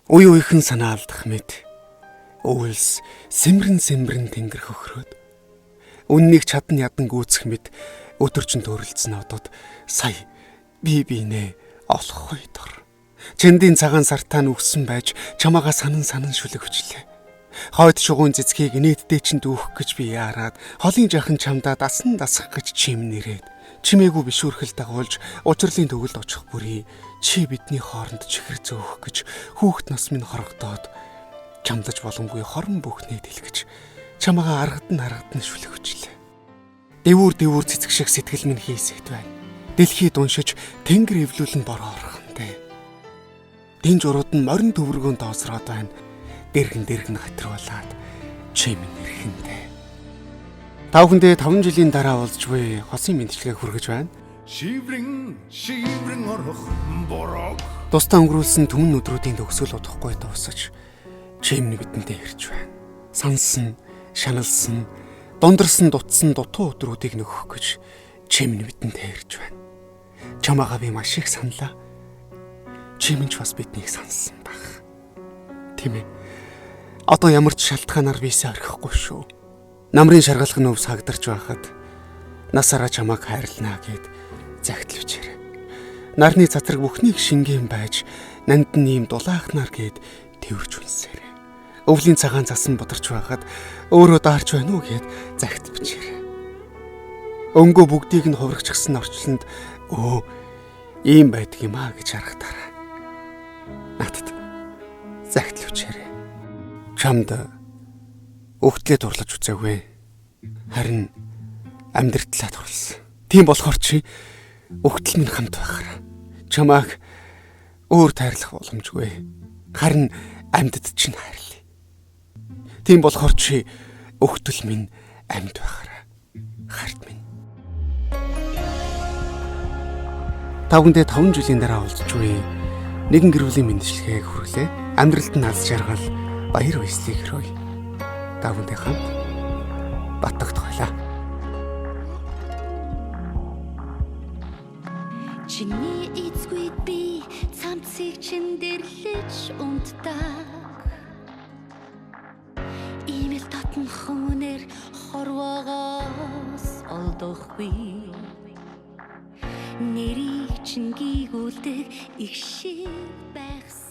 Уй уйхан санаа алдах мэд. Өвөлс сэмрэн тэнгэр хөхрөөд. Үннийг чадан ядан гүйцэх мэд өдөржин төрөлцсөн одод сая би бинэ олохгүй дор. Чэндийн цагаан сартаа нүгсэн байж чамаага санан шүлэг хүчлээ. Хойд шугуун цэцгийг нээдтэй чинь дүүх гэж би яарад холын жахан чамдаа дасан дасах гэж чим нэрээд чимээгүй бишүүрхэл дагуулж учрлын төгөлд очих бүрий чи бидний хооронд чихэр зөөх гэж хүүхэд нас минь хорогдоод чамдаж боломгүй хорон бүхнээ дэлгэж чамаага аргад нь шүлэг хүчлээ. Дэвүүр цэцэг шиг сэтгэл минь хийсэт байна. Дэлхийд уншиж тэнгэр эвлүүлэн бороо орхонтэй. Дэн журууд нь морин төвөргөнд доосроод байна. Дэргэн хатруулаад чим нэрхэндээ. Тавхандээ 5 жилийн дараа болж буй хосын мэдчилгээ хүргэж байна. Шиврэн орох бороо. Тусдаа өнгөрүүлсэн түмэн өдрүүдийн төгсгөл удахгүй дуусаж чимний бидэндээ ирж байна. Сансан, шаналсан, дундарсан, дутсан дутуу өдрүүдийг нөхөх гэж чимний бидэндээ ирж байна. Чамаага би маш их саналаа. Чимэнч бас биднийг сансан баг. Тийм ээ. Одоо ямар ч шалтгаанаар бисээ орхихгүй шүү. Намрын шаргалах нүв сагдарч байхад насаараа чамааг хайрлнаа гэд загтлвчээр. Нарны цатраг бүхнийг шингэн байж нанд нь ийм дулаахнаар гэд тэрвэрч үнсээр. Өвлийн цагаан цасан бодорч байхад өөрөө даарч байна уу гэд загтвчээр. Өнгөө бүгдийг нь хуврагчсан орчлонд ийм байдаг юм аа гэж харагдаарай. Надад загтлвчээр. Чамд өгтлээ дурлаж үзээгүй. Харин амьдртлаа дурлсан. Тийм болохоор чи өгтөл минь хамт байхаар чамааг өөр тайрлах боломжгүй. Харин амьдад чинь хайрлаа. Тийм болохоор чи өгтөл минь амьд байхаар харт минь. Тавгандээ 5 жилийн дараа уулзч буй нэгэн гэр бүлийн мэндчилгээг хүргэлээ. Амьдралд нь аз жаргал баяр баясгалыг хөрөөе. Тавгандээ хамт баттагдхайлаа. Чиний эцгүй би цамцыг чин дэрлэж унтдаг. Имэл татн хүнээр хорвоогоос олдохгүй. Нэрийг чин гийгүүлдэг их шиг байхсан.